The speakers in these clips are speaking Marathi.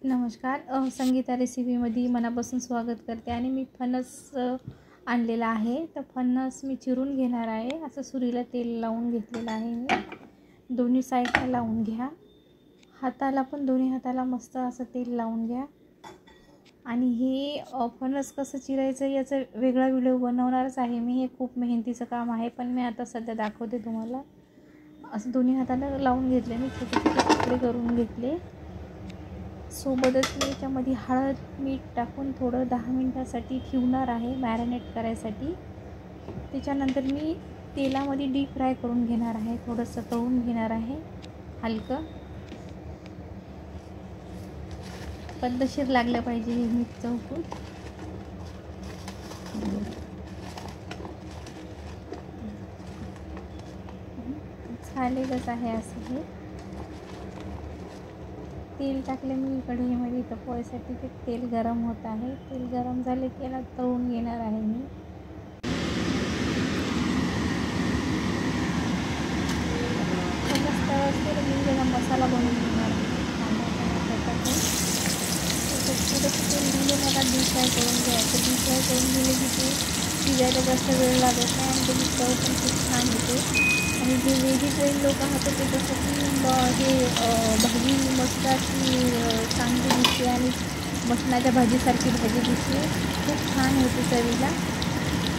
नमस्कार. संगीता रेसिपीमध्ये मनापासून स्वागत करते. आणि मी फणस आणलेला आहे. तर फणस मी चिरून घेणार आहे. असं सुरीला तेल लावून घेतलेलं आहे मी. दोन्ही साईडला लावून घ्या. हाताला पण दोन्ही हाताला मस्त असं तेल लावून घ्या. आणि हे फणस कसं चिरायचं याचा वेगळा व्हिडिओ बनवणारच आहे मी. हे खूप मेहनतीचं काम आहे, पण मी आता सध्या दाखवते तुम्हाला. असं दोन्ही हाताला लावून घेतले मी, छोटे छोटे तुकडे करून घेतले. सोबतच मी याच्यामध्ये हळद मीठ टाकून थोडं 10 मिनिटासाठी ठेवणार आहे मॅरिनेट करायसाठी. त्याच्यानंतर मी तेलामध्ये डीप फ्राय करून घेणार आहे, थोडंसं तळून घेणार आहे हलकं. पद्धतशीर लागलं पाहिजे हे मीठ चौकून. झालेलंच आहे असं. हे तेल टाकले मी कढईमध्ये तपवायसाठी. ते तेल गरम होत आहे. तेल गरम झाले की याला तळून घेणार आहे मी. मस्त असते तर मी त्याचा मसाला बनवून घेणार आहे. थोडंसं तेल दिले मला डीप फ्राय करून घ्यायचं. डीप फ्राय करून दिले की ते शिजायला जास्त वेळ लागत नाही आणि त्याची चव पण खूप छान होते. आणि जे व्हेजिटेरियन लोक आहात ते जसं की हे भाजी मटणाची चांगली दिसते आणि मटणाच्या भाजीसारखी भाजी दिसते. खूप छान होते चवीला.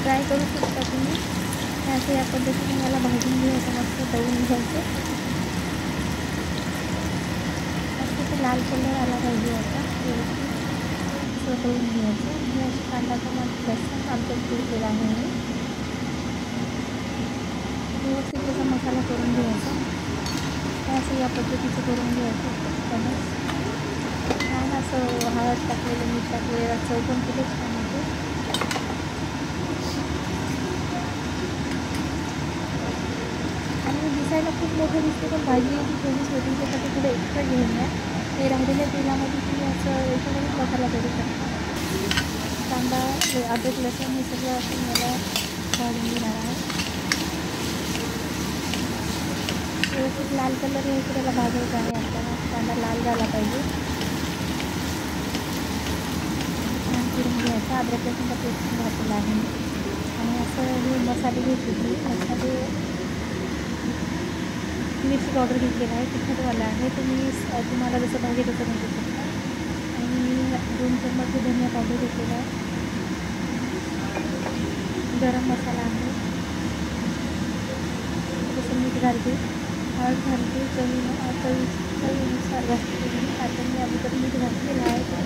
ट्राय करू शकता तुम्ही. असं या पद्धतीने मला भाजून घ्यायचं, मस्त तळून घ्यायचं. मस्त ते लाल कलर आला पाहिजे आता व्यवस्थित तळून घ्यायचं. हे अशी कांदा टमाटर लसूण आमच्यात केलेला आहे मी. व्यवस्थित त्याचा मसाला करून घ्यायचा. असं या पद्धतीचं करून घ्यायचं. छान असं हळद टाकलेलं मीठ टाकलेलं चव पण खूपच छान होते. आणि दिसायला खूप मोठं दिसते, पण भाजी जी थोडी छोटी त्यासाठी थोडं एक्स्ट्रा घेऊन द्या. ते राहिलेल्या तेलामध्ये तुम्ही असं याच्यामध्ये मसाला करू शकता. कांदा अद्रक लसूण हे सगळं असं मला भाजून घेणार आहे. व्यवस्थित लाल कलर हे त्याला भाजायचा आहे आपल्याला. कांदा लाल झाला पाहिजे. छान करून घ्यायचा. अद्रक लसूणचा पेस्ट घातलेला आहे आणि असं हे मसाले घेतले. मसाले मिरची पावडर घेतलेला आहे, तिखटवाला आहे. तुम्हाला जसं पाहिजे तसं घालू शकता. आणि 2 चम्मच धनिया पावडर घेतलेला आहे. गरम मसाला आहे. जसं मीठ घालते, हळद घालते, चवीनुसार घालते मी. आता मी अगोदर मीठ घातलेलं आहे, तर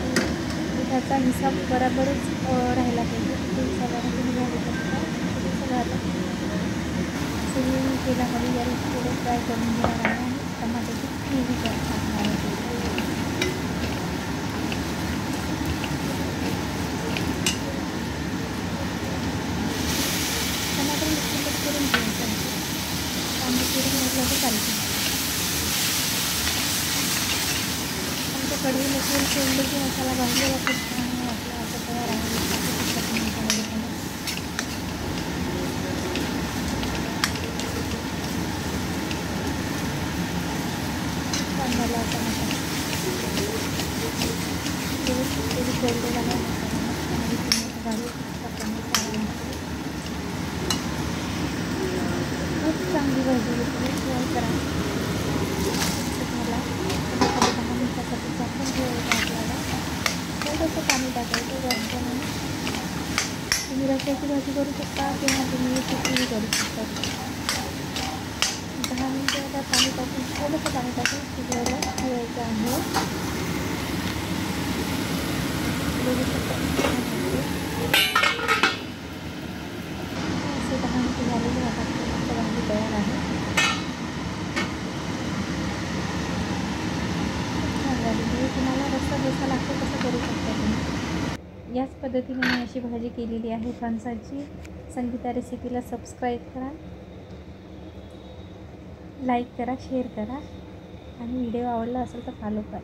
मिठाचा हिसाब बरोबरच राहिला पाहिजे. त्या हिसाबाने तुम्ही घालू शकता. सगळं आता सगळी तेलामध्ये याला थोडं फ्राय करून घेणार आहे आणि टमाट्याची प्युरी टाकणार आहे. टमाटर मिक्सर करून घ्यायचं. कांदा चिरून घेतलं तर चालतं. आमच्या कढईला तेल सोडलं की मसाला भाजलेला खूप छान आपला असं तयार आहे. कांद्याला आता मसाला व्यवस्थित तेल सोडलेला आहे. मसाल्यामध्ये घालू खूप चांगली भाजी होती. ट्राय करा. मला 10 मिनिटासाठी झाकून ठेवायचं आपल्याला. थोडंसं पाणी टाकायचं, जास्त नाही. तुम्ही रस्स्याची भाजी करू शकता किंवा तुम्ही खिचडी करू शकता. 10 मिनिटं आता पाणी टाकून थोडंसं पाणी टाकून शिजवायला ठेवायचं आहे. बघू शकता असे 10 मिनिटं झालेले आहेत. भाजी तयार आहे. छान झाली. तुम्हाला रस्सा जसा लागतो तसं करू शकता तुम्ही. याच पद्धतीने मी अशी भाजी केलेली आहे फणसाची. संगीता रेसिपीला सबस्क्राईब करा, लाईक करा, शेअर करा आणि व्हिडिओ आवडला असेल तर फॉलो करा.